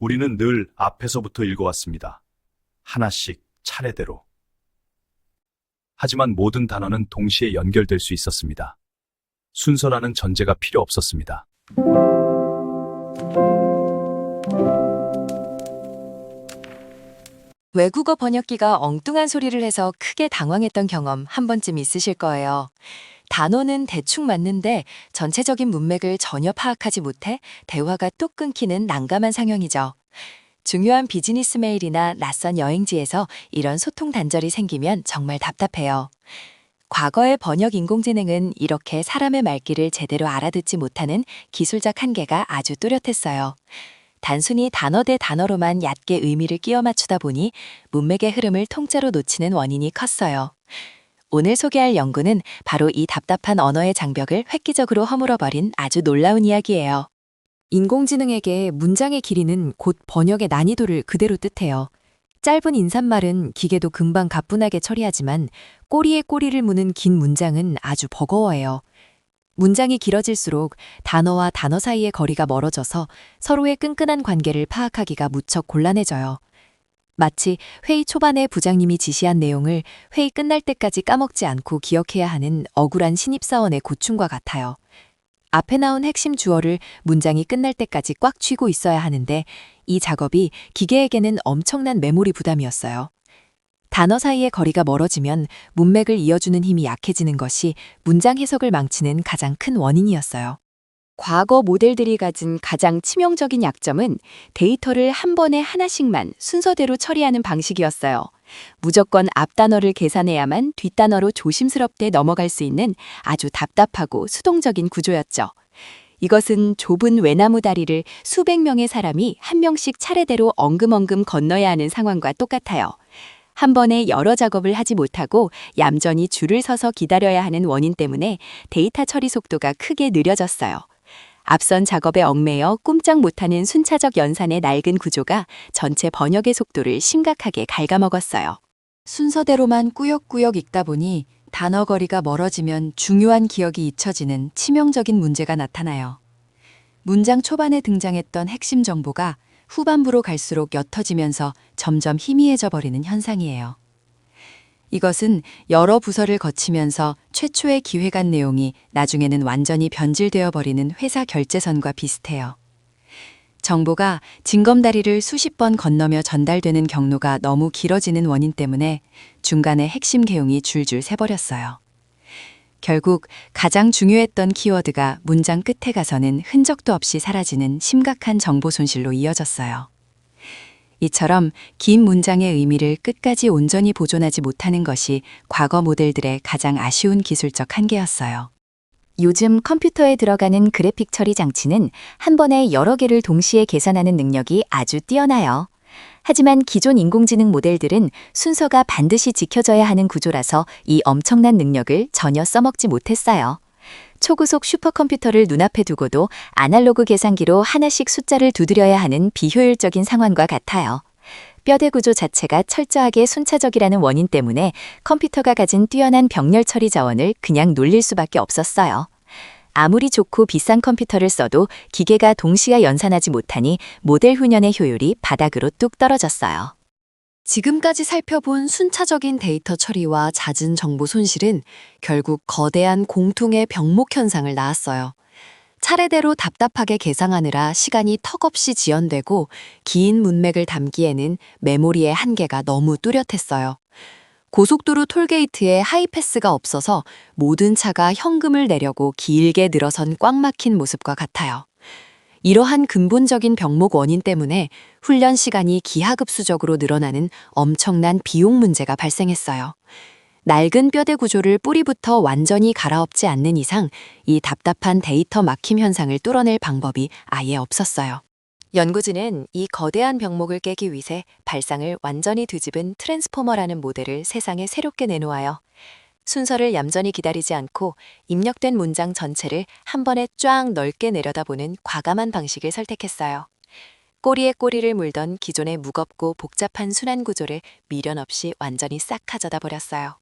우리는 늘 앞에서부터 읽어왔습니다. 하나씩 차례대로. 하지만 모든 단어는 동시에 연결될 수 있었습니다. 순서라는 전제가 필요 없었습니다. 외국어 번역기가 엉뚱한 소리를 해서 크게 당황했던 경험 한 번쯤 있으실 거예요. 단어는 대충 맞는데 전체적인 문맥을 전혀 파악하지 못해 대화가 뚝 끊기는 난감한 상황이죠. 중요한 비즈니스 메일이나 낯선 여행지에서 이런 소통 단절이 생기면 정말 답답해요. 과거의 번역 인공지능은 이렇게 사람의 말귀를 제대로 알아듣지 못하는 기술적 한계가 아주 뚜렷했어요. 단순히 단어 대 단어로만 얕게 의미를 끼워 맞추다 보니 문맥의 흐름을 통째로 놓치는 원인이 컸어요. 오늘 소개할 연구는 바로 이 답답한 언어의 장벽을 획기적으로 허물어버린 아주 놀라운 이야기예요. 인공지능에게 문장의 길이는 곧 번역의 난이도를 그대로 뜻해요. 짧은 인사말은 기계도 금방 가뿐하게 처리하지만 꼬리에 꼬리를 무는 긴 문장은 아주 버거워해요. 문장이 길어질수록 단어와 단어 사이의 거리가 멀어져서 서로의 끈끈한 관계를 파악하기가 무척 곤란해져요. 마치 회의 초반에 부장님이 지시한 내용을 회의 끝날 때까지 까먹지 않고 기억해야 하는 억울한 신입사원의 고충과 같아요. 앞에 나온 핵심 주어를 문장이 끝날 때까지 꽉 쥐고 있어야 하는데 이 작업이 기계에게는 엄청난 메모리 부담이었어요. 단어 사이의 거리가 멀어지면 문맥을 이어주는 힘이 약해지는 것이 문장 해석을 망치는 가장 큰 원인이었어요. 과거 모델들이 가진 가장 치명적인 약점은 데이터를 한 번에 하나씩만 순서대로 처리하는 방식이었어요. 무조건 앞 단어를 계산해야만 뒷 단어로 조심스럽게 넘어갈 수 있는 아주 답답하고 수동적인 구조였죠. 이것은 좁은 외나무 다리를 수백 명의 사람이 한 명씩 차례대로 엉금엉금 건너야 하는 상황과 똑같아요. 한 번에 여러 작업을 하지 못하고 얌전히 줄을 서서 기다려야 하는 원인 때문에 데이터 처리 속도가 크게 느려졌어요. 앞선 작업에 얽매여 꼼짝 못하는 순차적 연산의 낡은 구조가 전체 번역의 속도를 심각하게 갉아먹었어요. 순서대로만 꾸역꾸역 읽다 보니 단어 거리가 멀어지면 중요한 기억이 잊혀지는 치명적인 문제가 나타나요. 문장 초반에 등장했던 핵심 정보가 후반부로 갈수록 옅어지면서 점점 희미해져 버리는 현상이에요. 이것은 여러 부서를 거치면서 최초의 기획안 내용이 나중에는 완전히 변질되어 버리는 회사 결제선과 비슷해요. 정보가 징검다리를 수십 번 건너며 전달되는 경로가 너무 길어지는 원인 때문에 중간에 핵심 개용이 줄줄 새버렸어요. 결국 가장 중요했던 키워드가 문장 끝에 가서는 흔적도 없이 사라지는 심각한 정보 손실로 이어졌어요. 이처럼 긴 문장의 의미를 끝까지 온전히 보존하지 못하는 것이 과거 모델들의 가장 아쉬운 기술적 한계였어요. 요즘 컴퓨터에 들어가는 그래픽 처리 장치는 한 번에 여러 개를 동시에 계산하는 능력이 아주 뛰어나요. 하지만 기존 인공지능 모델들은 순서가 반드시 지켜져야 하는 구조라서 이 엄청난 능력을 전혀 써먹지 못했어요. 초고속 슈퍼컴퓨터를 눈앞에 두고도 아날로그 계산기로 하나씩 숫자를 두드려야 하는 비효율적인 상황과 같아요. 뼈대 구조 자체가 철저하게 순차적이라는 원인 때문에 컴퓨터가 가진 뛰어난 병렬 처리 자원을 그냥 놀릴 수밖에 없었어요. 아무리 좋고 비싼 컴퓨터를 써도 기계가 동시에 연산하지 못하니 모델 훈련의 효율이 바닥으로 뚝 떨어졌어요. 지금까지 살펴본 순차적인 데이터 처리와 잦은 정보 손실은 결국 거대한 공통의 병목 현상을 낳았어요. 차례대로 답답하게 계산하느라 시간이 턱없이 지연되고 긴 문맥을 담기에는 메모리의 한계가 너무 뚜렷했어요. 고속도로 톨게이트에 하이패스가 없어서 모든 차가 현금을 내려고 길게 늘어선 꽉 막힌 모습과 같아요. 이러한 근본적인 병목 원인 때문에 훈련 시간이 기하급수적으로 늘어나는 엄청난 비용 문제가 발생했어요. 낡은 뼈대 구조를 뿌리부터 완전히 갈아엎지 않는 이상 이 답답한 데이터 막힘 현상을 뚫어낼 방법이 아예 없었어요. 연구진은 이 거대한 병목을 깨기 위해 발상을 완전히 뒤집은 트랜스포머라는 모델을 세상에 새롭게 내놓아요. 순서를 얌전히 기다리지 않고 입력된 문장 전체를 한 번에 쫙 넓게 내려다보는 과감한 방식을 선택했어요. 꼬리에 꼬리를 물던 기존의 무겁고 복잡한 순환 구조를 미련 없이 완전히 싹 가져다 버렸어요.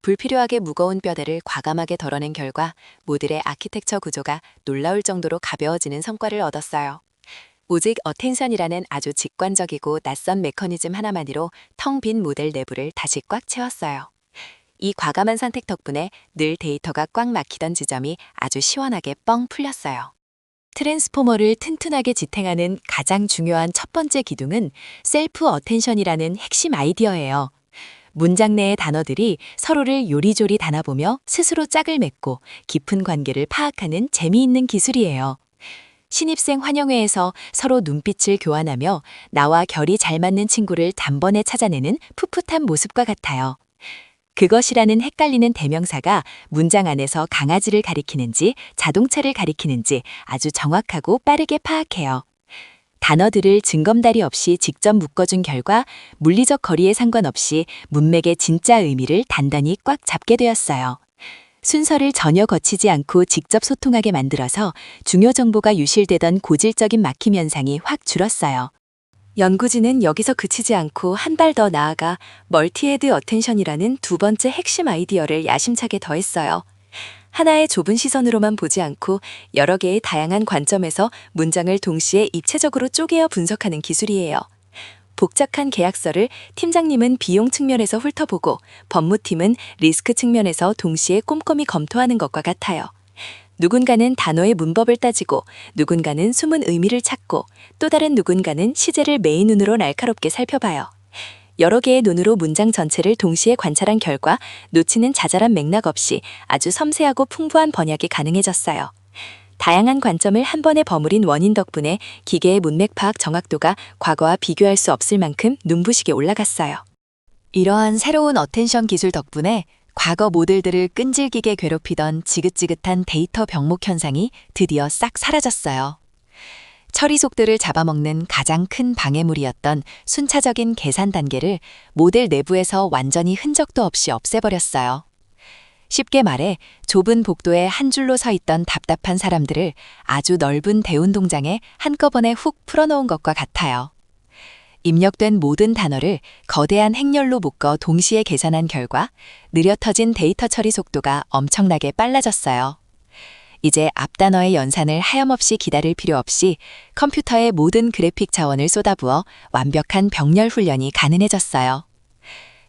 불필요하게 무거운 뼈대를 과감하게 덜어낸 결과 모델의 아키텍처 구조가 놀라울 정도로 가벼워지는 성과를 얻었어요. 오직 어텐션이라는 아주 직관적이고 낯선 메커니즘 하나만으로 텅 빈 모델 내부를 다시 꽉 채웠어요. 이 과감한 선택 덕분에 늘 데이터가 꽉 막히던 지점이 아주 시원하게 뻥 풀렸어요. 트랜스포머를 튼튼하게 지탱하는 가장 중요한 첫 번째 기둥은 셀프 어텐션이라는 핵심 아이디어예요. 문장 내의 단어들이 서로를 요리조리 담아보며 스스로 짝을 맺고 깊은 관계를 파악하는 재미있는 기술이에요. 신입생 환영회에서 서로 눈빛을 교환하며 나와 결이 잘 맞는 친구를 단번에 찾아내는 풋풋한 모습과 같아요. 그것이라는 헷갈리는 대명사가 문장 안에서 강아지를 가리키는지 자동차를 가리키는지 아주 정확하고 빠르게 파악해요. 단어들을 징검다리 없이 직접 묶어준 결과 물리적 거리에 상관없이 문맥의 진짜 의미를 단단히 꽉 잡게 되었어요. 순서를 전혀 거치지 않고 직접 소통하게 만들어서 중요 정보가 유실되던 고질적인 막힘 현상이 확 줄었어요. 연구진은 여기서 그치지 않고 한 발 더 나아가 멀티헤드 어텐션이라는 두 번째 핵심 아이디어를 야심차게 더했어요. 하나의 좁은 시선으로만 보지 않고 여러 개의 다양한 관점에서 문장을 동시에 입체적으로 쪼개어 분석하는 기술이에요. 복잡한 계약서를 팀장님은 비용 측면에서 훑어보고 법무팀은 리스크 측면에서 동시에 꼼꼼히 검토하는 것과 같아요. 누군가는 단어의 문법을 따지고 누군가는 숨은 의미를 찾고 또 다른 누군가는 시제를 메인 눈으로 날카롭게 살펴봐요. 여러 개의 눈으로 문장 전체를 동시에 관찰한 결과 놓치는 자잘한 맥락 없이 아주 섬세하고 풍부한 번역이 가능해졌어요. 다양한 관점을 한 번에 버무린 원인 덕분에 기계의 문맥 파악 정확도가 과거와 비교할 수 없을 만큼 눈부시게 올라갔어요. 이러한 새로운 어텐션 기술 덕분에 과거 모델들을 끈질기게 괴롭히던 지긋지긋한 데이터 병목 현상이 드디어 싹 사라졌어요. 처리 속도를 잡아먹는 가장 큰 방해물이었던 순차적인 계산 단계를 모델 내부에서 완전히 흔적도 없이 없애버렸어요. 쉽게 말해 좁은 복도에 한 줄로 서 있던 답답한 사람들을 아주 넓은 대운동장에 한꺼번에 훅 풀어놓은 것과 같아요. 입력된 모든 단어를 거대한 행렬로 묶어 동시에 계산한 결과 느려 터진 데이터 처리 속도가 엄청나게 빨라졌어요. 이제 앞단어의 연산을 하염없이 기다릴 필요 없이 컴퓨터의 모든 그래픽 자원을 쏟아부어 완벽한 병렬 훈련이 가능해졌어요.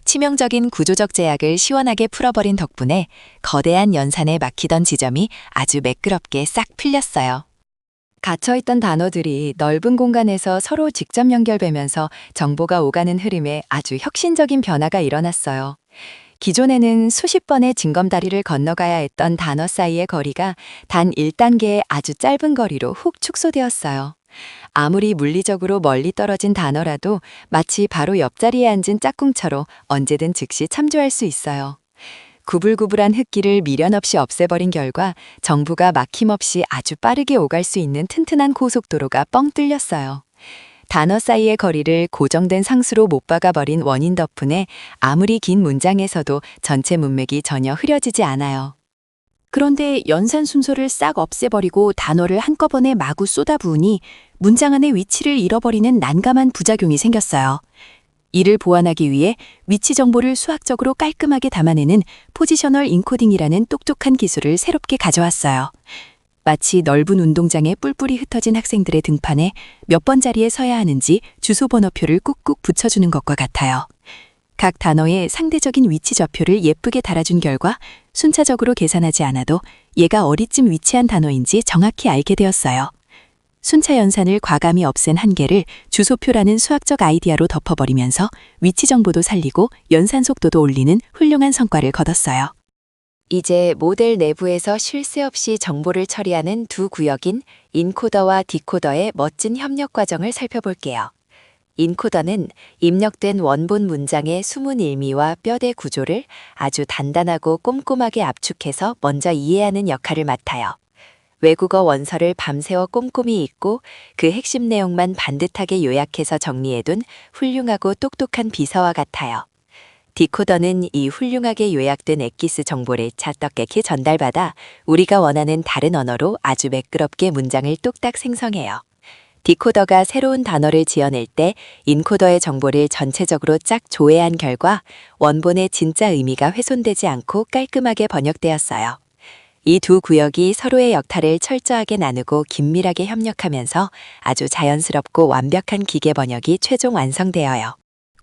치명적인 구조적 제약을 시원하게 풀어버린 덕분에 거대한 연산에 막히던 지점이 아주 매끄럽게 싹 풀렸어요. 갇혀있던 단어들이 넓은 공간에서 서로 직접 연결되면서 정보가 오가는 흐름에 아주 혁신적인 변화가 일어났어요. 기존에는 수십 번의 징검다리를 건너가야 했던 단어 사이의 거리가 단 1단계의 아주 짧은 거리로 훅 축소되었어요. 아무리 물리적으로 멀리 떨어진 단어라도 마치 바로 옆자리에 앉은 짝꿍처럼 언제든 즉시 참조할 수 있어요. 구불구불한 흙길을 미련 없이 없애버린 결과 정부가 막힘없이 아주 빠르게 오갈 수 있는 튼튼한 고속도로가 뻥 뚫렸어요. 단어 사이의 거리를 고정된 상수로 못 박아버린 원인 덕분에 아무리 긴 문장에서도 전체 문맥이 전혀 흐려지지 않아요. 그런데 연산 순서를 싹 없애버리고 단어를 한꺼번에 마구 쏟아부으니 문장 안의 위치를 잃어버리는 난감한 부작용이 생겼어요. 이를 보완하기 위해 위치 정보를 수학적으로 깔끔하게 담아내는 포지셔널 인코딩이라는 똑똑한 기술을 새롭게 가져왔어요. 마치 넓은 운동장에 뿔뿔이 흩어진 학생들의 등판에 몇 번 자리에 서야 하는지 주소 번호표를 꾹꾹 붙여주는 것과 같아요. 각 단어의 상대적인 위치 좌표를 예쁘게 달아준 결과 순차적으로 계산하지 않아도 얘가 어디쯤 위치한 단어인지 정확히 알게 되었어요. 순차 연산을 과감히 없앤 한계를 주소표라는 수학적 아이디어로 덮어버리면서 위치 정보도 살리고 연산 속도도 올리는 훌륭한 성과를 거뒀어요. 이제 모델 내부에서 쉴 새 없이 정보를 처리하는 두 구역인 인코더와 디코더의 멋진 협력 과정을 살펴볼게요. 인코더는 입력된 원본 문장의 숨은 의미와 뼈대 구조를 아주 단단하고 꼼꼼하게 압축해서 먼저 이해하는 역할을 맡아요. 외국어 원서를 밤새워 꼼꼼히 읽고 그 핵심 내용만 반듯하게 요약해서 정리해둔 훌륭하고 똑똑한 비서와 같아요. 디코더는 이 훌륭하게 요약된 엑기스 정보를 찰떡깨게 전달받아 우리가 원하는 다른 언어로 아주 매끄럽게 문장을 뚝딱 생성해요. 디코더가 새로운 단어를 지어낼 때 인코더의 정보를 전체적으로 쫙 조회한 결과 원본의 진짜 의미가 훼손되지 않고 깔끔하게 번역되었어요. 이 두 구역이 서로의 역할을 철저하게 나누고 긴밀하게 협력하면서 아주 자연스럽고 완벽한 기계 번역이 최종 완성되어요.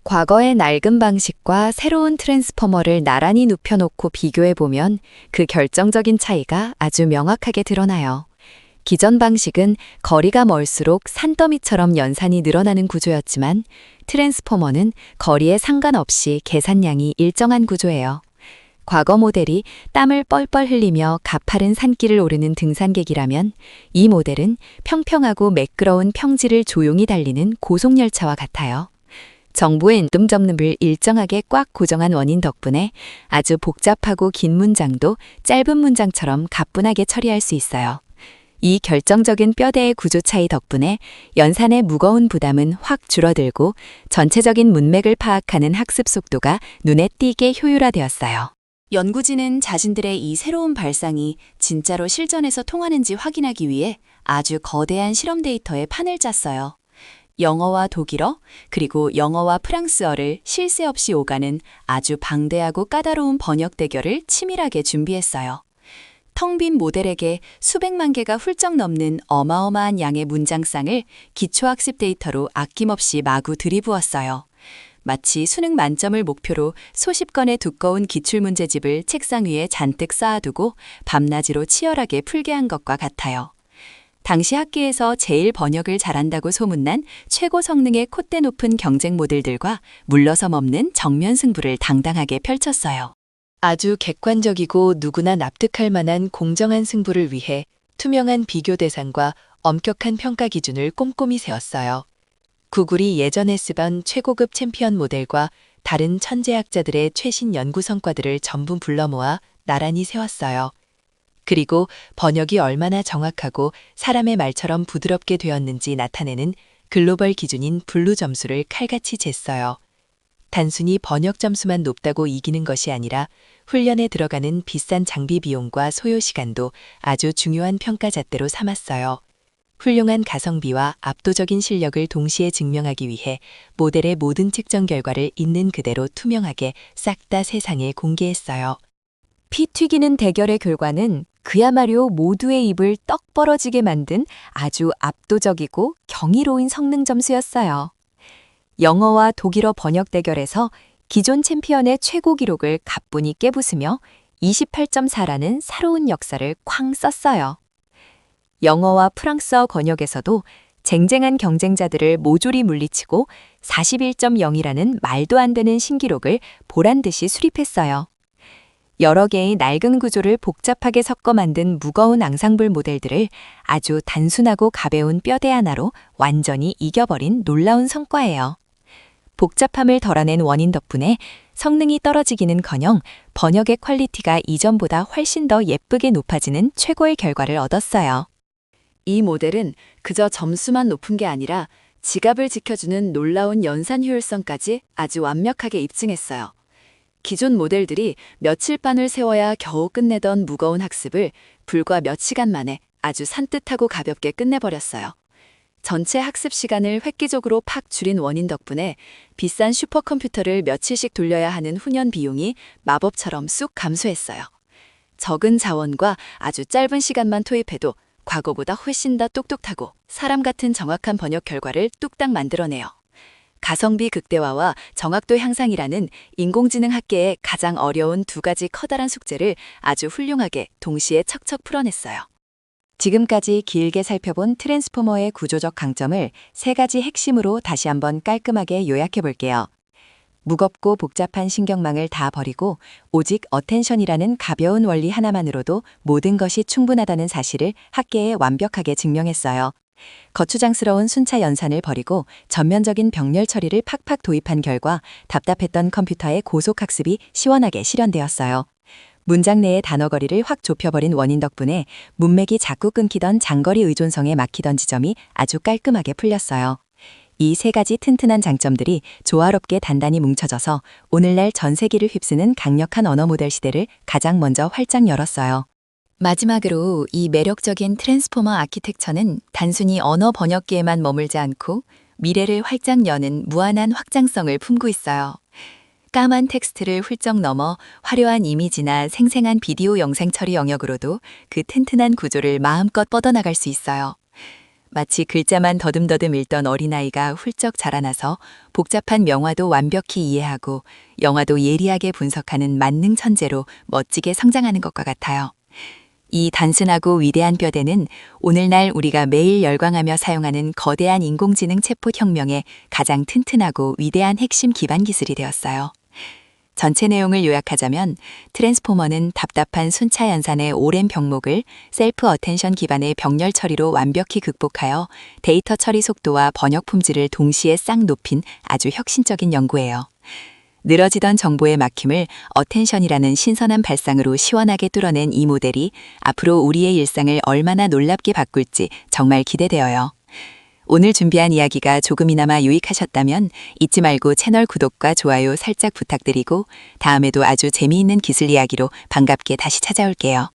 과거의 낡은 방식과 새로운 트랜스포머를 나란히 눕혀놓고 비교해보면 그 결정적인 차이가 아주 명확하게 드러나요. 기존 방식은 거리가 멀수록 산더미처럼 연산이 늘어나는 구조였지만 트랜스포머는 거리에 상관없이 계산량이 일정한 구조예요. 과거 모델이 땀을 뻘뻘 흘리며 가파른 산길을 오르는 등산객이라면 이 모델은 평평하고 매끄러운 평지를 조용히 달리는 고속열차와 같아요. 정보의 인점점을 일정하게 꽉 고정한 원인 덕분에 아주 복잡하고 긴 문장도 짧은 문장처럼 가뿐하게 처리할 수 있어요. 이 결정적인 뼈대의 구조 차이 덕분에 연산의 무거운 부담은 확 줄어들고 전체적인 문맥을 파악하는 학습 속도가 눈에 띄게 효율화되었어요. 연구진은 자신들의 이 새로운 발상이 진짜로 실전에서 통하는지 확인하기 위해 아주 거대한 실험 데이터의 판을 짰어요. 영어와 독일어, 그리고 영어와 프랑스어를 쉴 새 없이 오가는 아주 방대하고 까다로운 번역 대결을 치밀하게 준비했어요. 텅 빈 모델에게 수백만 개가 훌쩍 넘는 어마어마한 양의 문장쌍을 기초학습 데이터로 아낌없이 마구 들이부었어요. 마치 수능 만점을 목표로 수십 건의 두꺼운 기출문제집을 책상 위에 잔뜩 쌓아두고 밤낮으로 치열하게 풀게 한 것과 같아요. 당시 학계에서 제일 번역을 잘한다고 소문난 최고 성능의 콧대 높은 경쟁 모델들과 물러섬 없는 정면 승부를 당당하게 펼쳤어요. 아주 객관적이고 누구나 납득할 만한 공정한 승부를 위해 투명한 비교 대상과 엄격한 평가 기준을 꼼꼼히 세웠어요. 구글이 예전에 쓰던 최고급 챔피언 모델과 다른 천재학자들의 최신 연구 성과들을 전부 불러 모아 나란히 세웠어요. 그리고 번역이 얼마나 정확하고 사람의 말처럼 부드럽게 되었는지 나타내는 글로벌 기준인 블루 점수를 칼같이 쟀어요. 단순히 번역 점수만 높다고 이기는 것이 아니라 훈련에 들어가는 비싼 장비 비용과 소요 시간도 아주 중요한 평가 잣대로 삼았어요. 훌륭한 가성비와 압도적인 실력을 동시에 증명하기 위해 모델의 모든 측정 결과를 있는 그대로 투명하게 싹 다 세상에 공개했어요. 피 튀기는 대결의 결과는 그야말로 모두의 입을 떡 벌어지게 만든 아주 압도적이고 경이로운 성능 점수였어요. 영어와 독일어 번역 대결에서 기존 챔피언의 최고 기록을 가뿐히 깨부수며 28.4라는 새로운 역사를 쾅 썼어요. 영어와 프랑스어 번역에서도 쟁쟁한 경쟁자들을 모조리 물리치고 41.0이라는 말도 안 되는 신기록을 보란듯이 수립했어요. 여러 개의 낡은 구조를 복잡하게 섞어 만든 무거운 앙상블 모델들을 아주 단순하고 가벼운 뼈대 하나로 완전히 이겨버린 놀라운 성과예요. 복잡함을 덜어낸 원인 덕분에 성능이 떨어지기는커녕 번역의 퀄리티가 이전보다 훨씬 더 예쁘게 높아지는 최고의 결과를 얻었어요. 이 모델은 그저 점수만 높은 게 아니라 지갑을 지켜주는 놀라운 연산 효율성까지 아주 완벽하게 입증했어요. 기존 모델들이 며칠 반을 세워야 겨우 끝내던 무거운 학습을 불과 몇 시간 만에 아주 산뜻하고 가볍게 끝내버렸어요. 전체 학습 시간을 획기적으로 팍 줄인 원인 덕분에 비싼 슈퍼컴퓨터를 며칠씩 돌려야 하는 훈련 비용이 마법처럼 쑥 감소했어요. 적은 자원과 아주 짧은 시간만 투입해도 과거보다 훨씬 더 똑똑하고 사람 같은 정확한 번역 결과를 뚝딱 만들어내요. 가성비 극대화와 정확도 향상이라는 인공지능 학계의 가장 어려운 두 가지 커다란 숙제를 아주 훌륭하게 동시에 척척 풀어냈어요. 지금까지 길게 살펴본 트랜스포머의 구조적 강점을 세 가지 핵심으로 다시 한번 깔끔하게 요약해 볼게요. 무겁고 복잡한 신경망을 다 버리고 오직 어텐션이라는 가벼운 원리 하나만으로도 모든 것이 충분하다는 사실을 학계에 완벽하게 증명했어요. 거추장스러운 순차 연산을 버리고 전면적인 병렬 처리를 팍팍 도입한 결과 답답했던 컴퓨터의 고속학습이 시원하게 실현되었어요. 문장 내의 단어 거리를 확 좁혀버린 원인 덕분에 문맥이 자꾸 끊기던 장거리 의존성에 막히던 지점이 아주 깔끔하게 풀렸어요. 이 세 가지 튼튼한 장점들이 조화롭게 단단히 뭉쳐져서 오늘날 전 세계를 휩쓰는 강력한 언어 모델 시대를 가장 먼저 활짝 열었어요. 마지막으로 이 매력적인 트랜스포머 아키텍처는 단순히 언어 번역기에만 머물지 않고 미래를 활짝 여는 무한한 확장성을 품고 있어요. 까만 텍스트를 훌쩍 넘어 화려한 이미지나 생생한 비디오 영상 처리 영역으로도 그 튼튼한 구조를 마음껏 뻗어나갈 수 있어요. 마치 글자만 더듬더듬 읽던 어린아이가 훌쩍 자라나서 복잡한 명화도 완벽히 이해하고 영화도 예리하게 분석하는 만능 천재로 멋지게 성장하는 것과 같아요. 이 단순하고 위대한 뼈대는 오늘날 우리가 매일 열광하며 사용하는 거대한 인공지능 챗봇 혁명의 가장 튼튼하고 위대한 핵심 기반 기술이 되었어요. 전체 내용을 요약하자면 트랜스포머는 답답한 순차 연산의 오랜 병목을 셀프 어텐션 기반의 병렬 처리로 완벽히 극복하여 데이터 처리 속도와 번역 품질을 동시에 싹 높인 아주 혁신적인 연구예요. 늘어지던 정보의 막힘을 어텐션이라는 신선한 발상으로 시원하게 뚫어낸 이 모델이 앞으로 우리의 일상을 얼마나 놀랍게 바꿀지 정말 기대되어요. 오늘 준비한 이야기가 조금이나마 유익하셨다면 잊지 말고 채널 구독과 좋아요 살짝 부탁드리고 다음에도 아주 재미있는 기술 이야기로 반갑게 다시 찾아올게요.